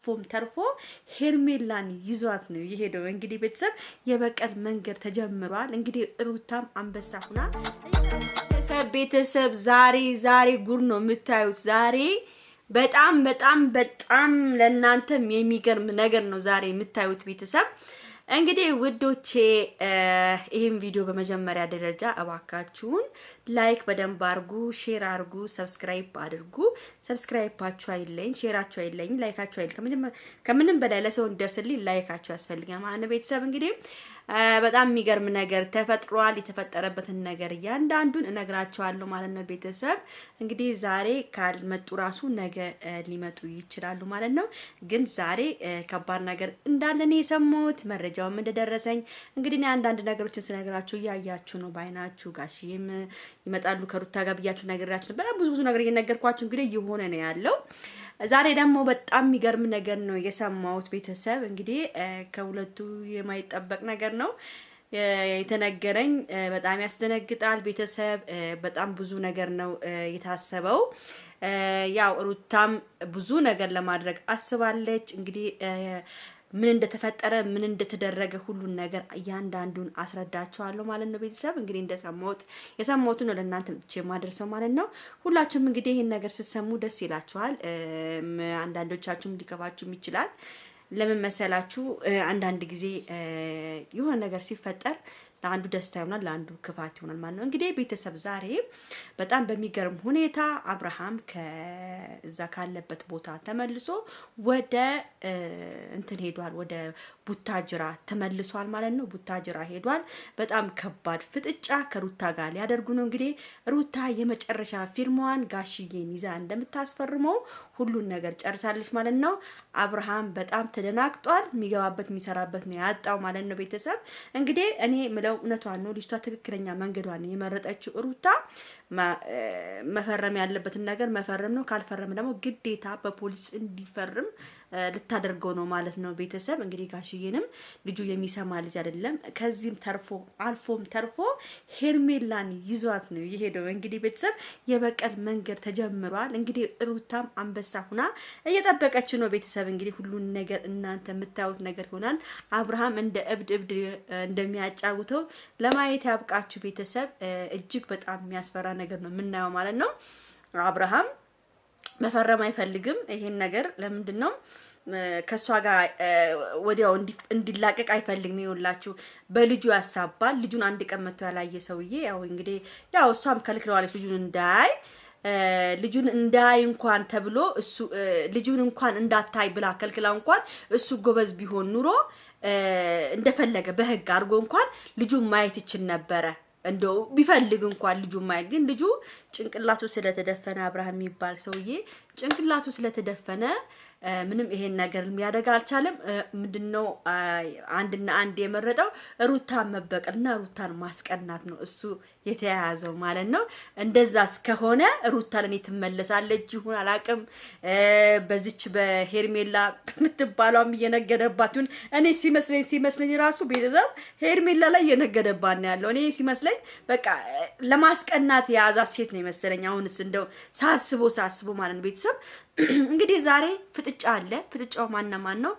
ፎም ተርፎ ሄርሜላን ይዟት ነው የሄደው። እንግዲህ የበቀል መንገድ ተጀምሯል። እንግዲህ ሩታም አንበሳ ሁና ቤተሰብ ዛሬ ጉር ነው የምታዩት። ዛሬ በጣም ለእናንተም የሚገርም ነገር ነው ዛሬ የምታዩት ቤተሰብ። እንግዲህ ውዶቼ ይሄን ቪዲዮ በመጀመሪያ ደረጃ እባካችሁን ላይክ በደንብ አድርጉ፣ ሼር አድርጉ፣ ሰብስክራይብ አድርጉ። ሰብስክራይባችሁ አይለኝ፣ ሼራችሁ አይለኝ፣ ላይካችሁ አይለኝ። ከምንም በላይ ለሰው እንዲደርስልኝ ላይካችሁ ያስፈልጋል ማለት ነው ቤተሰብ። እንግዲህ በጣም የሚገርም ነገር ተፈጥሯል። የተፈጠረበትን ነገር እያንዳንዱን እነግራቸዋለሁ ማለት ነው ቤተሰብ። እንግዲህ ዛሬ ካልመጡ ራሱ ነገ ሊመጡ ይችላሉ ማለት ነው። ግን ዛሬ ከባድ ነገር እንዳለ ነው የሰማሁት፣ መረጃውም እንደደረሰኝ። እንግዲህ እኔ አንዳንድ ነገሮችን ስነግራችሁ እያያችሁ ነው ባይናችሁ። ጋሽዬም ይመጣሉ ከሩታ ጋር ብያችሁ ነገራችሁ። በጣም ብዙ ነገር እየነገርኳችሁ እንግዲህ እየሆነ ነው ያለው። ዛሬ ደግሞ በጣም የሚገርም ነገር ነው የሰማሁት ቤተሰብ። እንግዲህ ከሁለቱ የማይጠበቅ ነገር ነው የተነገረኝ። በጣም ያስደነግጣል ቤተሰብ። በጣም ብዙ ነገር ነው የታሰበው። ያው ሩታም ብዙ ነገር ለማድረግ አስባለች። እንግዲህ ምን እንደተፈጠረ ምን እንደተደረገ ሁሉን ነገር እያንዳንዱን አስረዳቸዋለሁ ማለት ነው ቤተሰብ። እንግዲህ የሰማሁትን ነው ለእናንተ ማድረሰው ማለት ነው። ሁላችሁም እንግዲህ ይሄን ነገር ስትሰሙ ደስ ይላችኋል። አንዳንዶቻችሁም ሊከፋችሁም ይችላል። ለምን መሰላችሁ? አንዳንድ ጊዜ የሆነ ነገር ሲፈጠር ለአንዱ ደስታ ይሆናል፣ ለአንዱ ክፋት ይሆናል ማለት ነው። እንግዲህ ቤተሰብ ዛሬ በጣም በሚገርም ሁኔታ አብርሃም ከዛ ካለበት ቦታ ተመልሶ ወደ እንትን ሄዷል፣ ወደ ቡታጅራ ተመልሷል ማለት ነው። ቡታጅራ ሄዷል። በጣም ከባድ ፍጥጫ ከሩታ ጋር ሊያደርጉ ነው። እንግዲህ ሩታ የመጨረሻ ፊርማዋን ጋሽዬን ይዛ እንደምታስፈርመው ሁሉን ነገር ጨርሳለች ማለት ነው። አብርሃም በጣም ተደናግጧል። የሚገባበት የሚሰራበት ነው ያጣው ማለት ነው ቤተሰብ። እንግዲህ እኔ ምለው እውነቷን ነው። ልጅቷ ትክክለኛ መንገዷን የመረጠችው ሩታ መፈረም ያለበትን ነገር መፈረም ነው። ካልፈረም ደግሞ ግዴታ በፖሊስ እንዲፈርም ልታደርገው ነው ማለት ነው ቤተሰብ። እንግዲህ ጋሽዬንም ልጁ የሚሰማ ልጅ አይደለም። ከዚህም አልፎም ተርፎ ሄርሜላን ይዟት ነው የሄደው። እንግዲህ ቤተሰብ የበቀል መንገድ ተጀምሯል። እንግዲህ ሩታም አንበሳ ሁና እየጠበቀች ነው ቤተሰብ። እንግዲህ ሁሉን ነገር እናንተ የምታዩት ነገር ይሆናል። አብርሃም እንደ እብድ እንደሚያጫውተው ለማየት ያብቃችሁ ቤተሰብ። እጅግ በጣም የሚያስፈራ ነገር ነው የምናየው ማለት ነው። አብርሃም መፈረም አይፈልግም ይሄን ነገር። ለምንድን ነው ከሷ ጋር ወዲያው እንዲላቀቅ አይፈልግም። ይኸውላችሁ በልጁ ያሳባል። ልጁን አንድ ቀን መጥቶ ያላየ ሰውዬ ያው እንግዲህ ያው እሷም ከልክለዋለች ልጁን እንዳይ እንኳን ተብሎ እሱ ልጁን እንኳን እንዳታይ ብላ ከልክላ እንኳን እሱ ጎበዝ ቢሆን ኑሮ እንደፈለገ በህግ አድርጎ እንኳን ልጁን ማየት ይችል ነበረ። እንደው ቢፈልግ እንኳን ልጁ ማየት፣ ግን ልጁ ጭንቅላቱ ስለተደፈነ አብርሃም የሚባል ሰውዬ ጭንቅላቱ ስለተደፈነ ምንም ይሄን ነገር ሊያደርግ አልቻለም። ምንድነው አንድና አንድ የመረጠው ሩታን መበቀልና ሩታን ማስቀናት ነው እሱ የተያያዘው ማለት ነው። እንደዛ እስከሆነ ሩታ ለኔ ትመለሳለች ይሁን አላቅም። በዚች በሄርሜላ የምትባለውም እየነገደባት ይሁን እኔ ሲመስለኝ ራሱ ቤተሰብ ሄርሜላ ላይ እየነገደባት ነው ያለው። እኔ ሲመስለኝ በቃ ለማስቀናት የያዛት ሴት ነው የመሰለኝ። አሁንስ እንደው ሳስቦ ማለት ነው ቤተሰብ። እንግዲህ ዛሬ ፍጥጫ አለ። ፍጥጫው ማን ነው?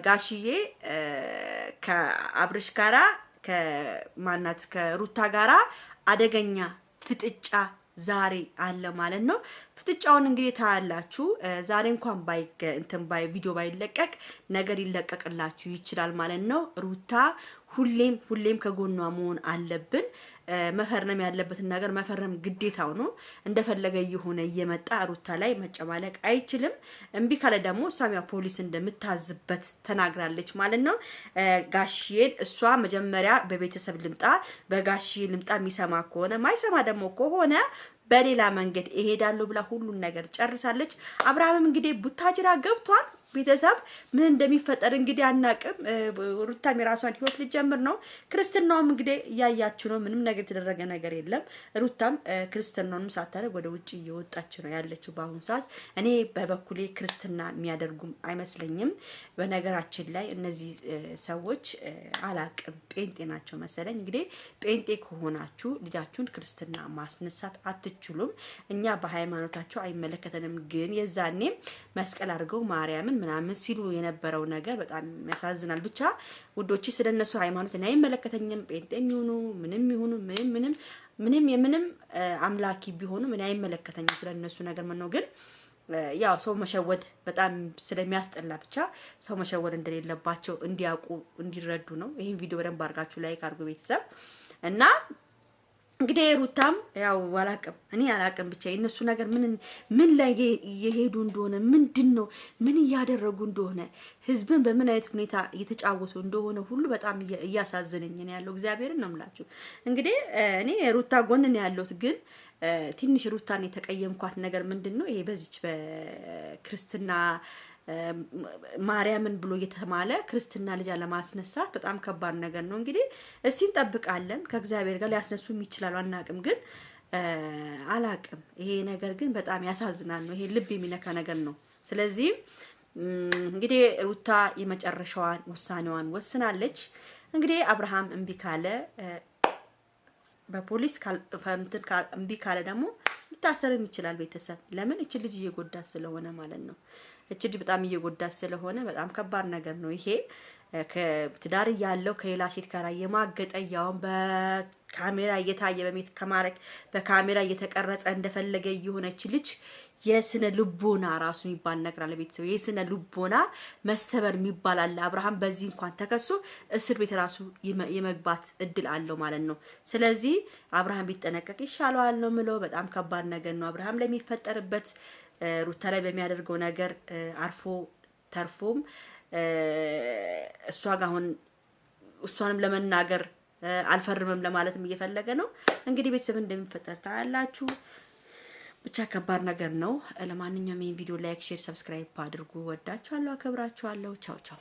ጋሽዬ ከአብርሽ ጋራ ከማናት ከሩታ ጋራ አደገኛ ፍጥጫ ዛሬ አለ ማለት ነው። ፍጥጫውን እንግዲህ ታያላችሁ። ዛሬ እንኳን ቪዲዮ ባይለቀቅ ነገር ይለቀቅላችሁ ይችላል ማለት ነው። ሩታ ሁሌም ከጎኗ መሆን አለብን። መፈረም ያለበትን ነገር መፈረም ግዴታው ነው። እንደፈለገ የሆነ እየመጣ ሩታ ላይ መጨማለቅ አይችልም። እምቢ ካለ ደግሞ እሷም ያው ፖሊስ እንደምታዝበት ተናግራለች ማለት ነው። ጋሽዬን እሷ መጀመሪያ በቤተሰብ በጋሽዬ ልምጣ የሚሰማ ከሆነ ማይሰማ ደግሞ ከሆነ በሌላ መንገድ እሄዳለሁ ብላ ሁሉን ነገር ጨርሳለች። አብርሃምም እንግዲህ ቡታጅራ ገብቷል። ቤተሰብ ምን እንደሚፈጠር እንግዲህ አናቅም። ሩታም የራሷን ህይወት ልጀምር ነው። ክርስትናውም እንግዲህ እያያችሁ ነው። ምንም ነገር የተደረገ ነገር የለም። ሩታም ክርስትናውንም ሳታደርግ ወደ ውጪ እየወጣች ነው ያለችው በአሁኑ ሰዓት። እኔ በበኩሌ ክርስትና የሚያደርጉም አይመስለኝም። በነገራችን ላይ እነዚህ ሰዎች አላቅም ጴንጤ ናቸው መሰለኝ። እንግዲህ ጴንጤ ከሆናችሁ ልጃችሁን ክርስትና ማስነሳት አትችሉም። እኛ በሃይማኖታቸው አይመለከተንም። ግን የዛኔ መስቀል አድርገው ማርያምን ምናምን ሲሉ የነበረው ነገር በጣም ያሳዝናል። ብቻ ውዶቼ ስለነሱ ሃይማኖት እኔ አይመለከተኝም። ጴንጤም ይሁኑ ምንም የምንም አምላኪ ቢሆኑ ምን አይመለከተኝም ስለነሱ ነገር ምን ነው። ግን ያው ሰው መሸወድ በጣም ስለሚያስጠላ ብቻ ሰው መሸወድ እንደሌለባቸው እንዲያውቁ እንዲረዱ ነው። ይሄን ቪዲዮ በደንብ አድርጋችሁ ላይክ አድርጉ ቤተሰብ እና እንግዲህ ሩታም ያው እኔ አላቅም ብቻ የነሱ ነገር ምን ላይ እየሄዱ እንደሆነ ምንድነው ምን እያደረጉ እንደሆነ ህዝብን በምን አይነት ሁኔታ እየተጫወቱ እንደሆነ ሁሉ በጣም እያሳዘነኝ ነው ያለው። እግዚአብሔርን ነው የምላችሁ። እንግዲህ እኔ ሩታ ጎን ነው ያለሁት። ግን ትንሽ ሩታን የተቀየምኳት ነገር ምንድነው ይሄ በዚች በክርስትና ማርያምን ብሎ እየተማለ ክርስትና ልጅ ለማስነሳት በጣም ከባድ ነገር ነው። እንግዲህ እስቲ እንጠብቃለን። ከእግዚአብሔር ጋር ሊያስነሱም ይችላሉ፣ አናቅም። ግን አላቅም። ይሄ ነገር ግን በጣም ያሳዝናል ነው። ይሄ ልብ የሚነካ ነገር ነው። ስለዚህ እንግዲህ ሩታ የመጨረሻዋን ውሳኔዋን ወስናለች። እንግዲህ አብርሃም እምቢ ካለ በፖሊስ እምቢ ካለ ደግሞ ሊታሰርም ይችላል ቤተሰብ። ለምን እቺ ልጅ እየጎዳት ስለሆነ ማለት ነው። እቺ ልጅ በጣም እየጎዳት ስለሆነ በጣም ከባድ ነገር ነው ይሄ። ከትዳር ያለው ከሌላ ሴት ጋር የማገጠ ያው በካሜራ እየታየ በሜት ከማረክ በካሜራ እየተቀረጸ እንደፈለገ የሆነች ልጅ የስነ ልቦና ራሱ የሚባል ነገር አለ ቤተሰብ። የስነ ልቦና መሰበር የሚባል አለ። አብርሃም በዚህ እንኳን ተከሶ እስር ቤት ራሱ የመግባት እድል አለው ማለት ነው። ስለዚህ አብርሃም ቢጠነቀቅ ይሻለዋል ነው ምለው። በጣም ከባድ ነገር ነው አብርሃም ለሚፈጠርበት ሩታ ላይ በሚያደርገው ነገር አርፎ ተርፎም እሷ ጋር አሁን እሷንም ለመናገር አልፈርምም ለማለትም እየፈለገ ነው። እንግዲህ ቤተሰብ እንደሚፈጠር ታያላችሁ። ብቻ ከባድ ነገር ነው። ለማንኛውም ይሄን ቪዲዮ ላይክ፣ ሼር፣ ሰብስክራይብ አድርጉ። ወዳችኋለሁ፣ አከብራችኋለሁ። ቻው ቻው።